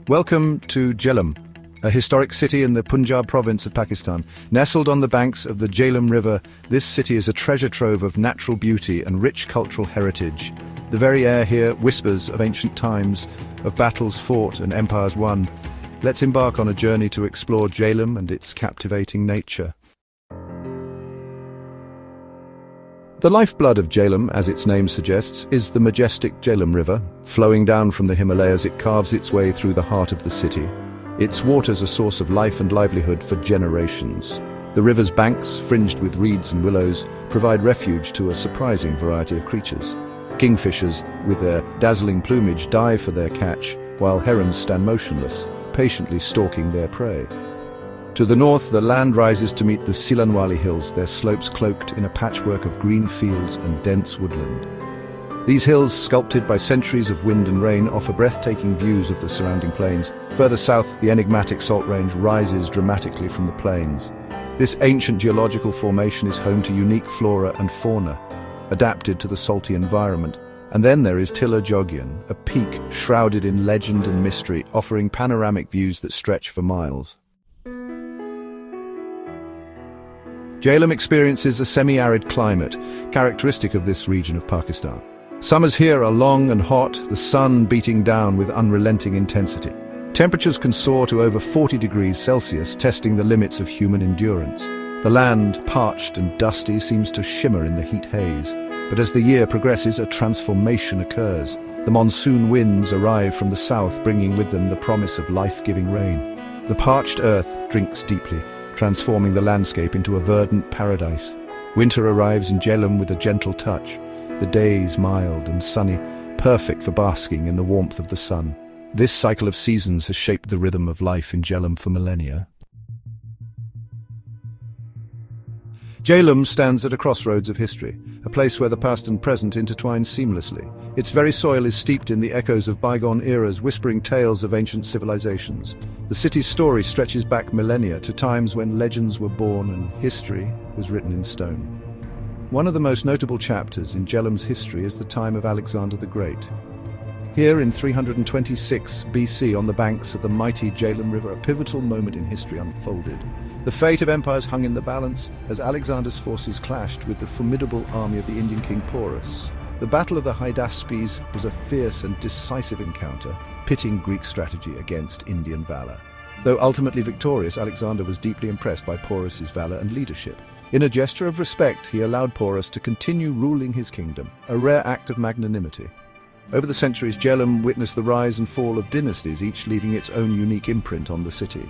Welcome to Jhelum, a historic city in the Punjab province of Pakistan. Nestled on the banks of the Jhelum River, this city is a treasure trove of natural beauty and rich cultural heritage. The very air here whispers of ancient times, of battles fought and empires won. Let's embark on a journey to explore Jhelum and its captivating nature. The lifeblood of Jhelum, as its name suggests, is the majestic Jhelum River. Flowing down from the Himalayas, it carves its way through the heart of the city. Its waters a source of life and livelihood for generations. The river's banks, fringed with reeds and willows, provide refuge to a surprising variety of creatures. Kingfishers, with their dazzling plumage, dive for their catch, while herons stand motionless, patiently stalking their prey. To the north, the land rises to meet the Silanwali Hills, their slopes cloaked in a patchwork of green fields and dense woodland. These hills, sculpted by centuries of wind and rain, offer breathtaking views of the surrounding plains. Further south, the enigmatic Salt Range rises dramatically from the plains. This ancient geological formation is home to unique flora and fauna, adapted to the salty environment. And then there is Tilla Jogyan, a peak shrouded in legend and mystery, offering panoramic views that stretch for miles. Jhelum experiences a semi-arid climate, characteristic of this region of Pakistan. Summers here are long and hot, the sun beating down with unrelenting intensity. Temperatures can soar to over 40 degrees Celsius, testing the limits of human endurance. The land, parched and dusty, seems to shimmer in the heat haze. But as the year progresses, a transformation occurs. The monsoon winds arrive from the south, bringing with them the promise of life-giving rain. The parched earth drinks deeply, transforming the landscape into a verdant paradise. Winter arrives in Jhelum with a gentle touch, the days mild and sunny, perfect for basking in the warmth of the sun. This cycle of seasons has shaped the rhythm of life in Jhelum for millennia. Jhelum stands at a crossroads of history, a place where the past and present intertwine seamlessly. Its very soil is steeped in the echoes of bygone eras, whispering tales of ancient civilizations. The city's story stretches back millennia to times when legends were born and history was written in stone. One of the most notable chapters in Jhelum's history is the time of Alexander the Great. Here in 326 BC, on the banks of the mighty Jhelum River, a pivotal moment in history unfolded. The fate of empires hung in the balance as Alexander's forces clashed with the formidable army of the Indian king Porus. The Battle of the Hydaspes was a fierce and decisive encounter, pitting Greek strategy against Indian valor. Though ultimately victorious, Alexander was deeply impressed by Porus's valor and leadership. In a gesture of respect, he allowed Porus to continue ruling his kingdom, a rare act of magnanimity. Over the centuries, Jhelum witnessed the rise and fall of dynasties, each leaving its own unique imprint on the city.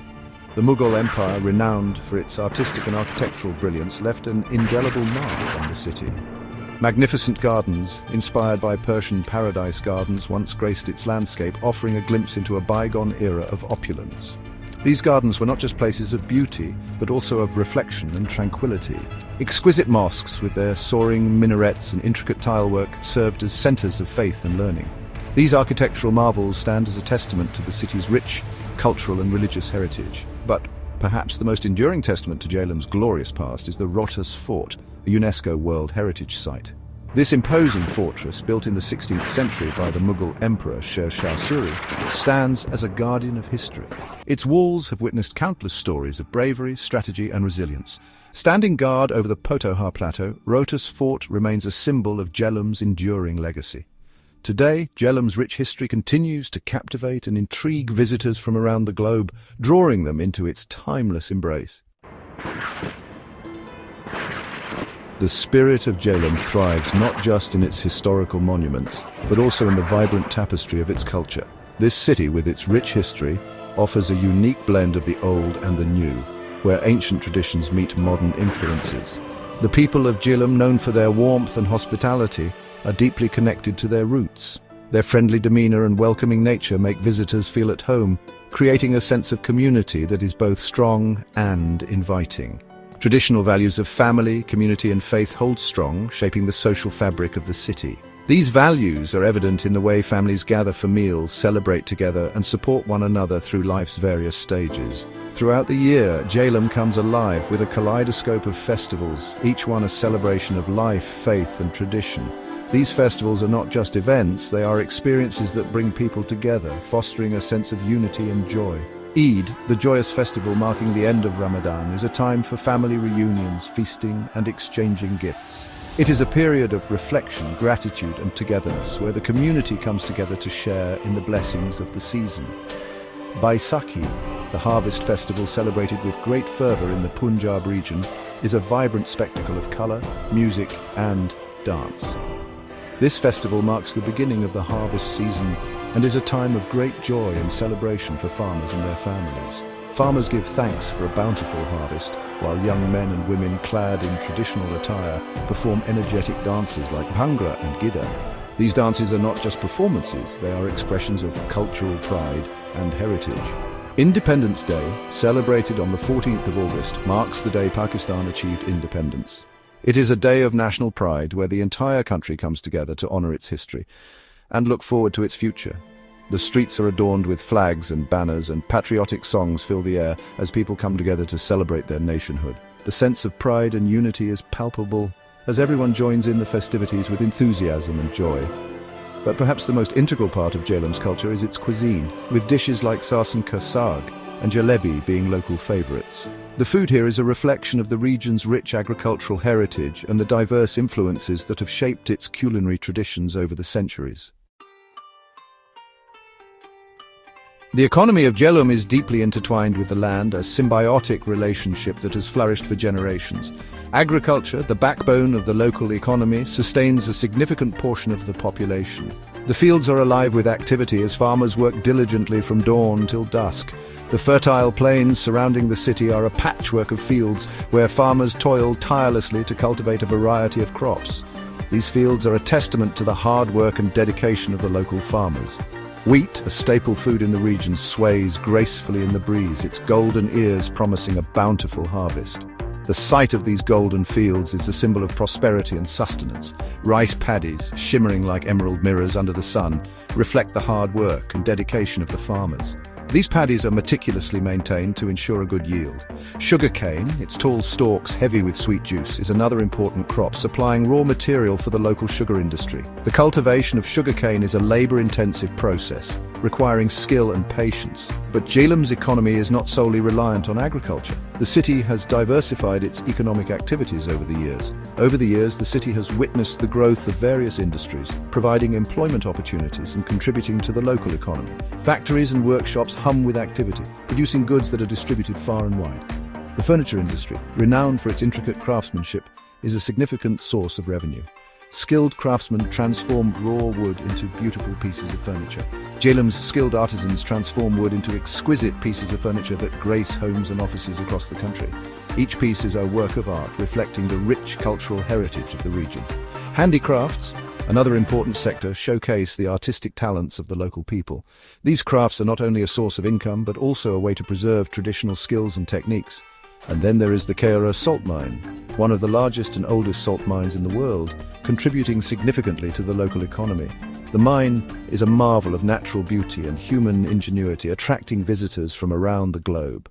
The Mughal Empire, renowned for its artistic and architectural brilliance, left an indelible mark on the city. Magnificent gardens, inspired by Persian paradise gardens, once graced its landscape, offering a glimpse into a bygone era of opulence. These gardens were not just places of beauty, but also of reflection and tranquility. Exquisite mosques, with their soaring minarets and intricate tilework, served as centers of faith and learning. These architectural marvels stand as a testament to the city's rich cultural and religious heritage. But perhaps the most enduring testament to Jhelum's glorious past is the Rohtas Fort, a UNESCO World Heritage Site. This imposing fortress, built in the 16th century by the Mughal Emperor Sher Shah Suri, stands as a guardian of history. Its walls have witnessed countless stories of bravery, strategy and resilience. Standing guard over the Potohar Plateau, Rohtas Fort remains a symbol of Jhelum's enduring legacy. Today, Jhelum's rich history continues to captivate and intrigue visitors from around the globe, drawing them into its timeless embrace. The spirit of Jhelum thrives not just in its historical monuments, but also in the vibrant tapestry of its culture. This city, with its rich history, offers a unique blend of the old and the new, where ancient traditions meet modern influences. The people of Jhelum, known for their warmth and hospitality, are deeply connected to their roots. Their friendly demeanor and welcoming nature make visitors feel at home, creating a sense of community that is both strong and inviting. Traditional values of family, community and faith hold strong, shaping the social fabric of the city. These values are evident in the way families gather for meals, celebrate together and support one another through life's various stages. Throughout the year, Jhelum comes alive with a kaleidoscope of festivals, each one a celebration of life, faith and tradition. These festivals are not just events, they are experiences that bring people together, fostering a sense of unity and joy. Eid, the joyous festival marking the end of Ramadan, is a time for family reunions, feasting and exchanging gifts. It is a period of reflection, gratitude and togetherness, where the community comes together to share in the blessings of the season. Baisakhi, the harvest festival celebrated with great fervor in the Punjab region, is a vibrant spectacle of color, music and dance. This festival marks the beginning of the harvest season and is a time of great joy and celebration for farmers and their families. Farmers give thanks for a bountiful harvest, while young men and women clad in traditional attire perform energetic dances like Bhangra and Gidda. These dances are not just performances, they are expressions of cultural pride and heritage. Independence Day, celebrated on the 14th of August, marks the day Pakistan achieved independence. It is a day of national pride where the entire country comes together to honor its history and look forward to its future. The streets are adorned with flags and banners, and patriotic songs fill the air as people come together to celebrate their nationhood. The sense of pride and unity is palpable as everyone joins in the festivities with enthusiasm and joy. But perhaps the most integral part of Jhelum's culture is its cuisine, with dishes like sarson ka saag and jalebi being local favorites. The food here is a reflection of the region's rich agricultural heritage and the diverse influences that have shaped its culinary traditions over the centuries. The economy of Jhelum is deeply intertwined with the land, a symbiotic relationship that has flourished for generations. Agriculture, the backbone of the local economy, sustains a significant portion of the population. The fields are alive with activity as farmers work diligently from dawn till dusk. The fertile plains surrounding the city are a patchwork of fields where farmers toil tirelessly to cultivate a variety of crops. These fields are a testament to the hard work and dedication of the local farmers. Wheat, a staple food in the region, sways gracefully in the breeze, its golden ears promising a bountiful harvest. The sight of these golden fields is a symbol of prosperity and sustenance. Rice paddies, shimmering like emerald mirrors under the sun, reflect the hard work and dedication of the farmers. These paddies are meticulously maintained to ensure a good yield. Sugarcane, its tall stalks heavy with sweet juice, is another important crop, supplying raw material for the local sugar industry. The cultivation of sugarcane is a labor-intensive process, requiring skill and patience. But Jhelum's economy is not solely reliant on agriculture. The city has diversified its economic activities over the years. Over the years, the city has witnessed the growth of various industries, providing employment opportunities and contributing to the local economy. Factories and workshops hum with activity, producing goods that are distributed far and wide. The furniture industry, renowned for its intricate craftsmanship, is a significant source of revenue. Skilled craftsmen transform raw wood into beautiful pieces of furniture. Jhelum's skilled artisans transform wood into exquisite pieces of furniture that grace homes and offices across the country. Each piece is a work of art, reflecting the rich cultural heritage of the region. Handicrafts, another important sector, showcase the artistic talents of the local people. These crafts are not only a source of income, but also a way to preserve traditional skills and techniques. And then there is the Keora salt mine, one of the largest and oldest salt mines in the world, contributing significantly to the local economy. The mine is a marvel of natural beauty and human ingenuity, attracting visitors from around the globe.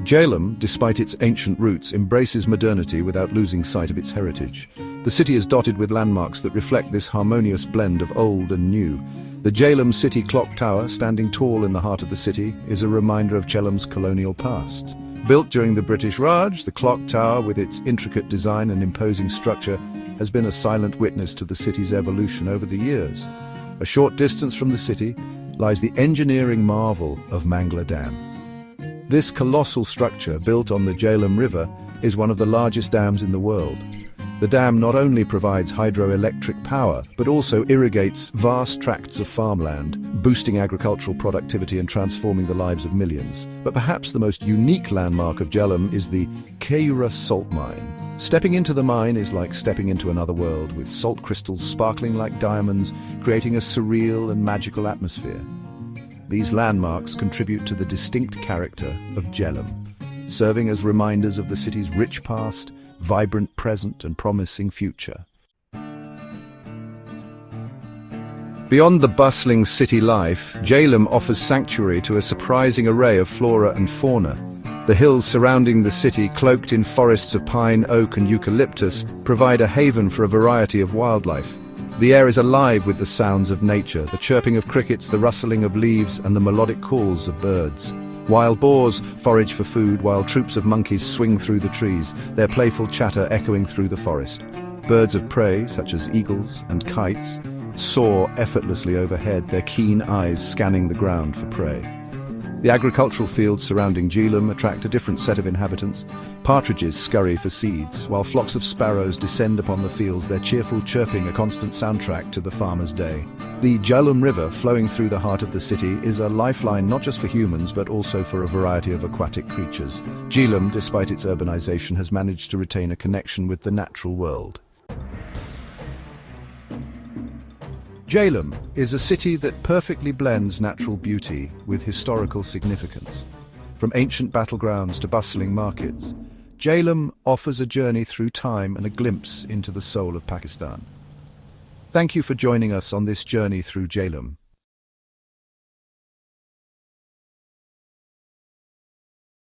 Jhelum, despite its ancient roots, embraces modernity without losing sight of its heritage. The city is dotted with landmarks that reflect this harmonious blend of old and new. The Jhelum City Clock Tower, standing tall in the heart of the city, is a reminder of Jhelum's colonial past. Built during the British Raj, the clock tower, with its intricate design and imposing structure, has been a silent witness to the city's evolution over the years. A short distance from the city lies the engineering marvel of Mangla Dam. This colossal structure, built on the Jhelum River, is one of the largest dams in the world. The dam not only provides hydroelectric power, but also irrigates vast tracts of farmland, boosting agricultural productivity and transforming the lives of millions. But perhaps the most unique landmark of Jhelum is the Keora salt mine. Stepping into the mine is like stepping into another world, with salt crystals sparkling like diamonds, creating a surreal and magical atmosphere. These landmarks contribute to the distinct character of Jhelum, serving as reminders of the city's rich past, vibrant present and promising future. Beyond the bustling city life, Jhelum offers sanctuary to a surprising array of flora and fauna. The hills surrounding the city, cloaked in forests of pine, oak and eucalyptus, provide a haven for a variety of wildlife. The air is alive with the sounds of nature, the chirping of crickets, the rustling of leaves and the melodic calls of birds. Wild boars forage for food while troops of monkeys swing through the trees, their playful chatter echoing through the forest. Birds of prey, such as eagles and kites, soar effortlessly overhead, their keen eyes scanning the ground for prey. The agricultural fields surrounding Jhelum attract a different set of inhabitants. Partridges scurry for seeds, while flocks of sparrows descend upon the fields, their cheerful chirping a constant soundtrack to the farmer's day. The Jhelum River, flowing through the heart of the city, is a lifeline not just for humans but also for a variety of aquatic creatures. Jhelum, despite its urbanization, has managed to retain a connection with the natural world. Jhelum is a city that perfectly blends natural beauty with historical significance. From ancient battlegrounds to bustling markets, Jhelum offers a journey through time and a glimpse into the soul of Pakistan. Thank you for joining us on this journey through Jhelum.